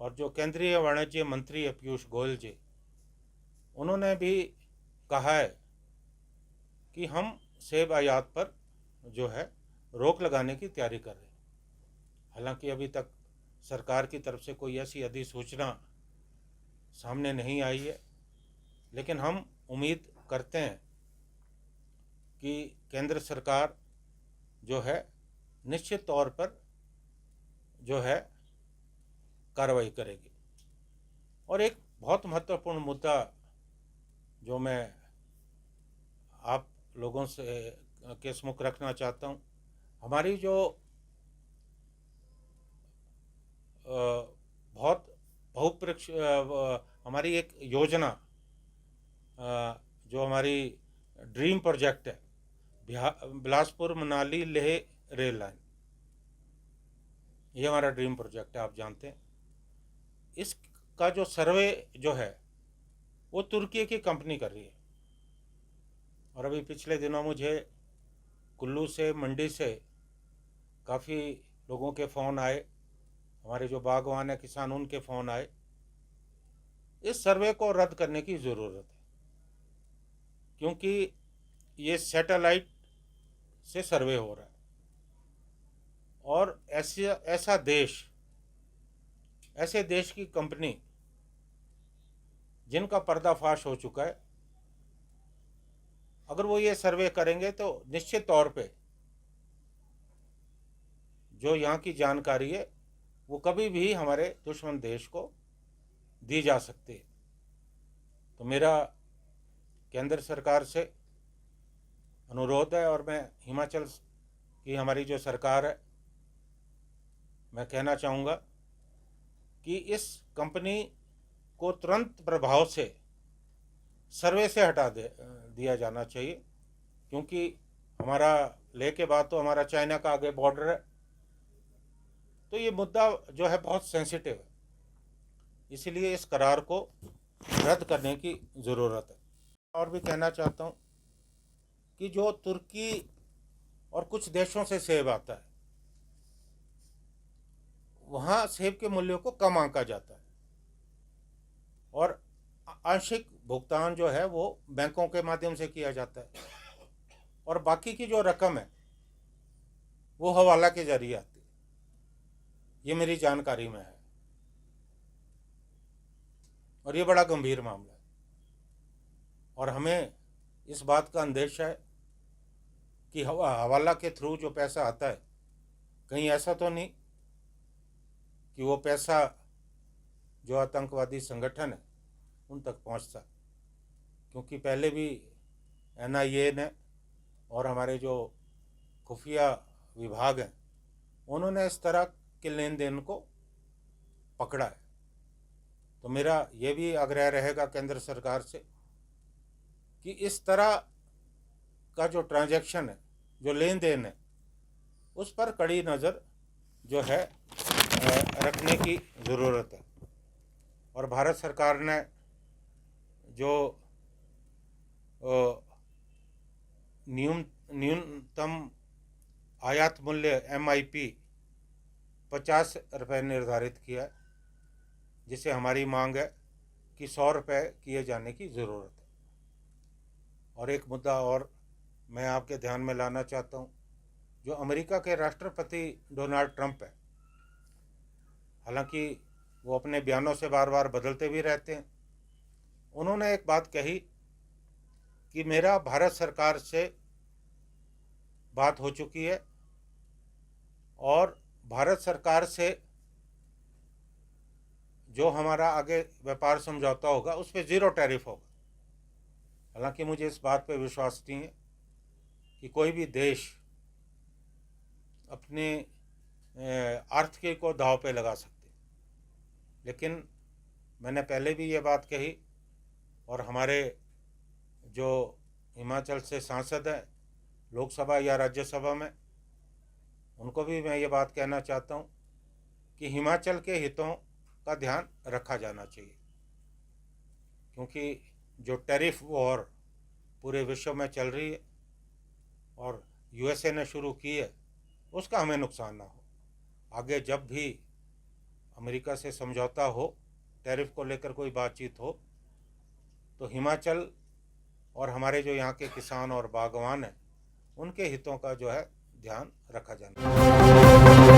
और जो केंद्रीय वाणिज्य मंत्री है पीयूष गोयल जी, उन्होंने भी कहा है कि हम सेब आयात पर जो है रोक लगाने की तैयारी कर रहे हैं। हालांकि अभी तक सरकार की तरफ से कोई ऐसी अधिसूचना सामने नहीं आई है, लेकिन हम उम्मीद करते हैं कि केंद्र सरकार जो है निश्चित तौर पर जो है कार्रवाई करेगी। और एक बहुत महत्वपूर्ण मुद्दा जो मैं आप लोगों से के सम्मुख रखना चाहता हूँ, हमारी जो बहुत बहुपृक्ष हमारी एक योजना जो हमारी ड्रीम प्रोजेक्ट है, बिलासपुर मनाली लेह रेल लाइन, ये हमारा ड्रीम प्रोजेक्ट है, आप जानते हैं। इसका जो सर्वे जो है वो तुर्की की कंपनी कर रही है। और अभी पिछले दिनों मुझे कुल्लू से, मंडी से काफ़ी लोगों के फ़ोन आए, हमारे जो बागवान है किसान, उनके फ़ोन आए। इस सर्वे को रद्द करने की ज़रूरत है, क्योंकि ये सैटेलाइट से सर्वे हो रहा है। और ऐसे देश की कंपनी जिनका पर्दाफाश हो चुका है, अगर वो ये सर्वे करेंगे तो निश्चित तौर पे जो यहाँ की जानकारी है वो कभी भी हमारे दुश्मन देश को दी जा सकती है। तो मेरा केंद्र सरकार से अनुरोध है, और मैं हिमाचल की हमारी जो सरकार है, मैं कहना चाहूँगा कि इस कंपनी को तुरंत प्रभाव से सर्वे से हटा दिया जाना चाहिए, क्योंकि हमारा लेह के बाद तो हमारा चाइना का आगे बॉर्डर है। तो ये मुद्दा जो है बहुत सेंसिटिव है, इसीलिए इस करार को रद्द करने की ज़रूरत है। और भी कहना चाहता हूँ कि जो तुर्की और कुछ देशों से सेब आता है, वहाँ सेब के मूल्यों को कम आंका जाता है, और आंशिक भुगतान जो है वो बैंकों के माध्यम से किया जाता है, और बाकी की जो रकम है वो हवाला के जरिए आती है। ये मेरी जानकारी में है, और ये बड़ा गंभीर मामला है। और हमें इस बात का अंदेशा है कि हवाला के थ्रू जो पैसा आता है, कहीं ऐसा तो नहीं कि वो पैसा जो आतंकवादी संगठन है उन तक पहुंचता, क्योंकि पहले भी एनआईए ने और हमारे जो खुफिया विभाग हैं, उन्होंने इस तरह के लेन देन को पकड़ा है। तो मेरा ये भी आग्रह रहेगा केंद्र सरकार से कि इस तरह का जो ट्रांजैक्शन है, जो लेन देन है, उस पर कड़ी नज़र जो है रखने की ज़रूरत है। और भारत सरकार ने जो न्यूनतम आयात मूल्य MIP 50 रुपये निर्धारित किया है, जिसे हमारी मांग है कि 100 रुपये किए जाने की ज़रूरत है। और एक मुद्दा और मैं आपके ध्यान में लाना चाहता हूँ, जो अमेरिका के राष्ट्रपति डोनाल्ड ट्रंप है, हालांकि वो अपने बयानों से बार बार बदलते भी रहते हैं, उन्होंने एक बात कही कि मेरा भारत सरकार से बात हो चुकी है, और भारत सरकार से जो हमारा आगे व्यापार समझौता होगा उस पर 0 टैरिफ होगा। हालांकि मुझे इस बात पर विश्वास नहीं है कि कोई भी देश अपने आर्थिकी को दांव पे लगा सकते, लेकिन मैंने पहले भी ये बात कही, और हमारे जो हिमाचल से सांसद हैं लोकसभा या राज्यसभा में, उनको भी मैं ये बात कहना चाहता हूँ कि हिमाचल के हितों का ध्यान रखा जाना चाहिए, क्योंकि जो टैरिफ वॉर पूरे विश्व में चल रही है और USA ने शुरू की है, उसका हमें नुकसान ना हो। आगे जब भी अमेरिका से समझौता हो, टैरिफ को लेकर कोई बातचीत हो, तो हिमाचल और हमारे जो यहाँ के किसान और बागवान हैं उनके हितों का जो है ध्यान रखा जाना चाहिए।